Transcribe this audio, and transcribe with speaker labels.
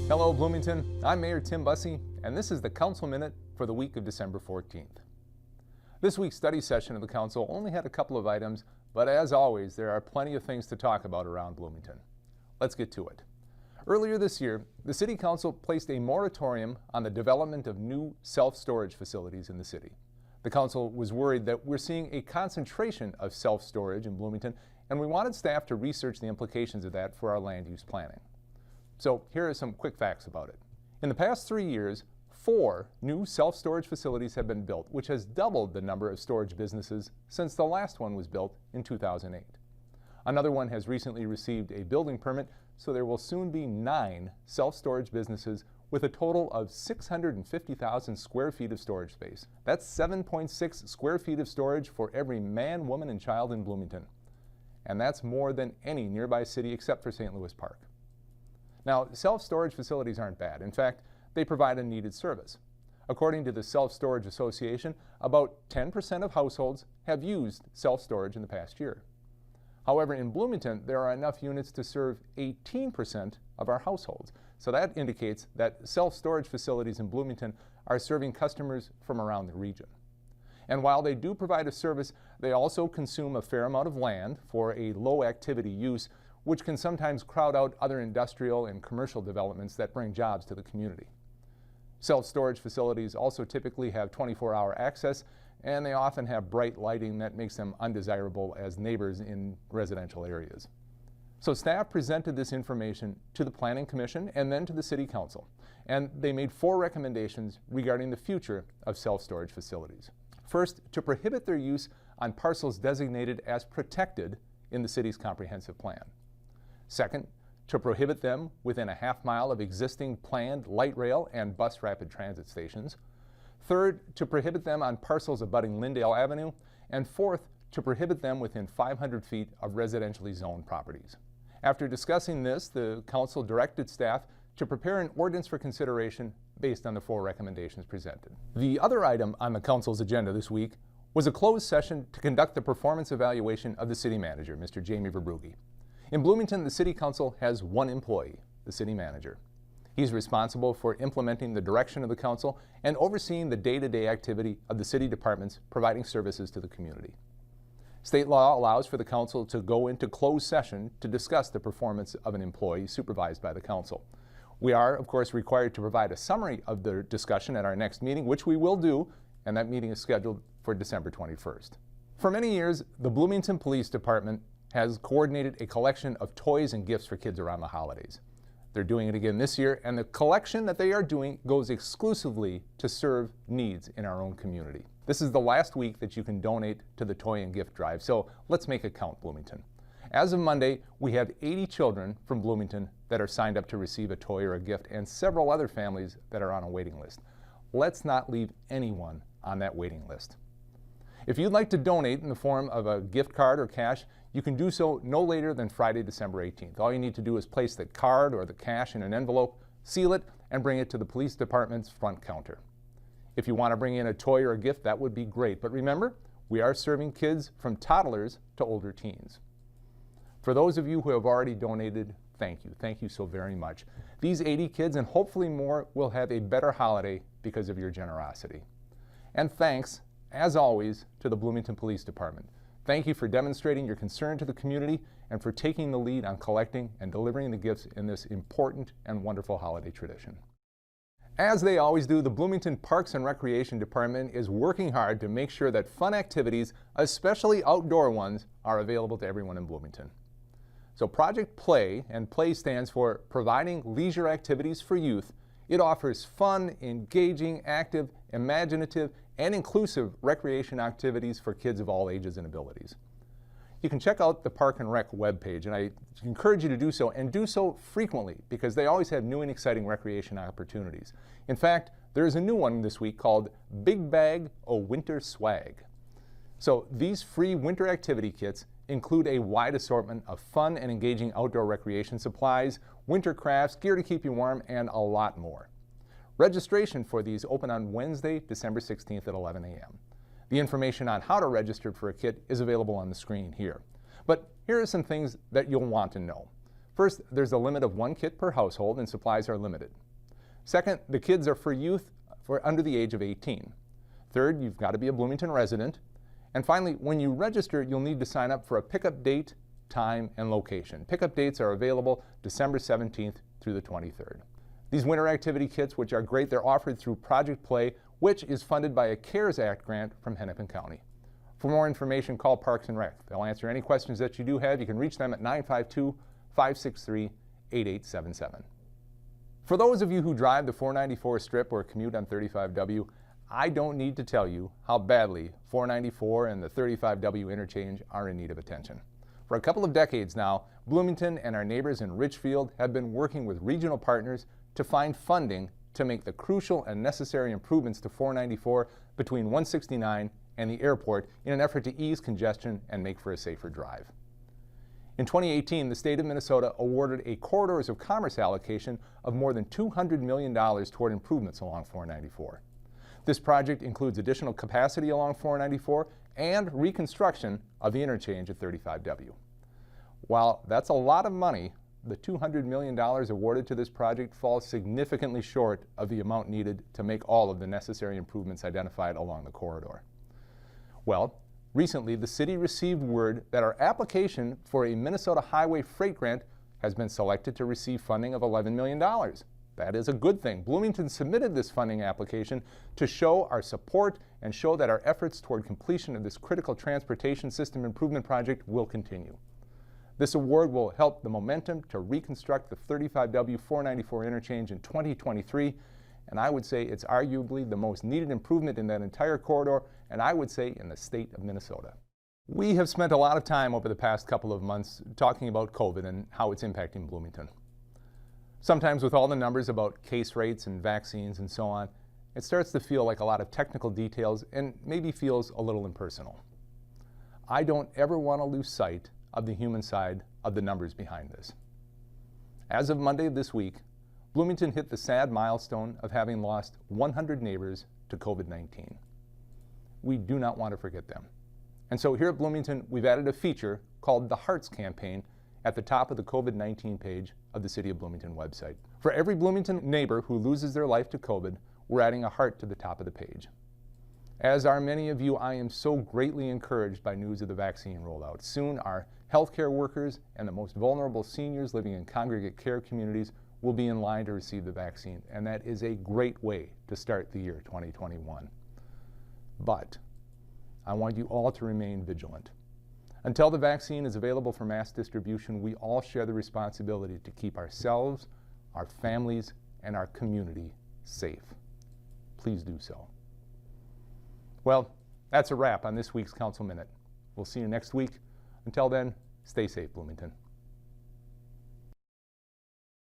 Speaker 1: Hello Bloomington, I'm Mayor Tim Busse, and this is the Council Minute for the week of December 14th. This week's study session of the Council only had a couple of items, but as always, there are plenty of things to talk about around Bloomington. Let's get to it. Earlier this year, the City Council placed a moratorium on the development of new self-storage facilities in the city. The Council was worried that we're seeing a concentration of self-storage in Bloomington, and we wanted staff to research the implications of that for our land use planning. So here are some quick facts about it. In the past 3 years, 4 new self-storage facilities have been built, which has doubled the number of storage businesses since the last one was built in 2008. Another one has recently received a building permit, so there will soon be 9 self-storage businesses with a total of 650,000 square feet of storage space. That's 7.6 square feet of storage for every man, woman, and child in Bloomington. And that's more than any nearby city except for St. Louis Park. Now, self-storage facilities aren't bad. In fact, they provide a needed service. According to the Self-Storage Association, about 10% of households have used self-storage in the past year. However, in Bloomington, there are enough units to serve 18% of our households. So that indicates that self-storage facilities in Bloomington are serving customers from around the region. And while they do provide a service, they also consume a fair amount of land for a low-activity use, which can sometimes crowd out other industrial and commercial developments that bring jobs to the community. Self-storage facilities also typically have 24-hour access, and they often have bright lighting that makes them undesirable as neighbors in residential areas. So staff presented this information to the Planning Commission and then to the City Council, and they made 4 recommendations regarding the future of self-storage facilities. First, to prohibit their use on parcels designated as protected in the city's comprehensive plan. Second, to prohibit them within a half-mile of existing planned light rail and bus rapid transit stations. Third, to prohibit them on parcels abutting Lyndale Avenue. And fourth, to prohibit them within 500 feet of residentially zoned properties. After discussing this, the Council directed staff to prepare an ordinance for consideration based on the 4 recommendations presented. The other item on the Council's agenda this week was a closed session to conduct the performance evaluation of the City Manager, Mr. Jamie Verbrugge. In Bloomington, the City Council has 1 employee, the City Manager. He's responsible for implementing the direction of the Council and overseeing the day-to-day activity of the city departments providing services to the community. State law allows for the Council to go into closed session to discuss the performance of an employee supervised by the Council. We are, of course, required to provide a summary of the discussion at our next meeting, which we will do, and that meeting is scheduled for December 21st. For many years, the Bloomington Police Department has coordinated a collection of toys and gifts for kids around the holidays. They're doing it again this year, and the collection that they are doing goes exclusively to serve needs in our own community. This is the last week that you can donate to the toy and gift drive, so let's make it count, Bloomington. As of Monday, we have 80 children from Bloomington that are signed up to receive a toy or a gift, and several other families that are on a waiting list. Let's not leave anyone on that waiting list. If you'd like to donate in the form of a gift card or cash, you can do so no later than Friday, December 18th. All you need to do is place the card or the cash in an envelope, seal it, and bring it to the police department's front counter. If you want to bring in a toy or a gift, that would be great. But remember, we are serving kids from toddlers to older teens. For those of you who have already donated, thank you. Thank you so very much. These 80 kids, and hopefully more, will have a better holiday because of your generosity. And thanks, as always, to the Bloomington Police Department. Thank you for demonstrating your concern to the community and for taking the lead on collecting and delivering the gifts in this important and wonderful holiday tradition. As they always do, the Bloomington Parks and Recreation Department is working hard to make sure that fun activities, especially outdoor ones, are available to everyone in Bloomington. So Project Play, and Play stands for Providing Leisure Activities for Youth. It offers fun, engaging, active, imaginative, and inclusive recreation activities for kids of all ages and abilities. You can check out the Park and Rec webpage, and I encourage you to do so, and do so frequently, because they always have new and exciting recreation opportunities. In fact, there is a new one this week called Big Bag o' Winter Swag. So these free winter activity kits include a wide assortment of fun and engaging outdoor recreation supplies, winter crafts, gear to keep you warm, and a lot more. Registration for these open on Wednesday, December 16th at 11 a.m. The information on how to register for a kit is available on the screen here. But here are some things that you'll want to know. First, there's a limit of 1 kit per household and supplies are limited. Second, the kids are for youth under the age of 18. Third, you've got to be a Bloomington resident. And finally, when you register, you'll need to sign up for a pickup date, time, and location. Pickup dates are available December 17th through the 23rd. These winter activity kits, which are great, they're offered through Project Play, which is funded by a CARES Act grant from Hennepin County. For more information, call Parks and Rec. They'll answer any questions that you do have. You can reach them at 952-563-8877. For those of you who drive the 494 strip or commute on 35W, I don't need to tell you how badly 494 and the 35W interchange are in need of attention. For a couple of decades now, Bloomington and our neighbors in Richfield have been working with regional partners to find funding to make the crucial and necessary improvements to 494 between 169 and the airport in an effort to ease congestion and make for a safer drive. In 2018, the state of Minnesota awarded a Corridors of Commerce allocation of more than $200 million toward improvements along 494. This project includes additional capacity along 494 and reconstruction of the interchange at 35W. While that's a lot of money, the $200 million awarded to this project falls significantly short of the amount needed to make all of the necessary improvements identified along the corridor. Well, recently the city received word that our application for a Minnesota Highway Freight Grant has been selected to receive funding of $11 million. That is a good thing. Bloomington submitted this funding application to show our support and show that our efforts toward completion of this critical transportation system improvement project will continue. This award will help the momentum to reconstruct the 35W 494 interchange in 2023, and I would say it's arguably the most needed improvement in that entire corridor, and I would say in the state of Minnesota. We have spent a lot of time over the past couple of months talking about COVID and how it's impacting Bloomington. Sometimes with all the numbers about case rates and vaccines and so on, it starts to feel like a lot of technical details and maybe feels a little impersonal. I don't ever want to lose sight of the human side of the numbers behind this. As of Monday of this week, Bloomington hit the sad milestone of having lost 100 neighbors to COVID-19. We do not want to forget them. And so here at Bloomington, we've added a feature called the Hearts Campaign at the top of the COVID-19 page of the City of Bloomington website. For every Bloomington neighbor who loses their life to COVID, we're adding a heart to the top of the page. As are many of you, I am so greatly encouraged by news of the vaccine rollout. Soon, our healthcare workers and the most vulnerable seniors living in congregate care communities will be in line to receive the vaccine, and that is a great way to start the year 2021. But I want you all to remain vigilant. Until the vaccine is available for mass distribution, we all share the responsibility to keep ourselves, our families, and our community safe. Please do so. Well, that's a wrap on this week's Council Minute. We'll see you next week. Until then, stay safe, Bloomington.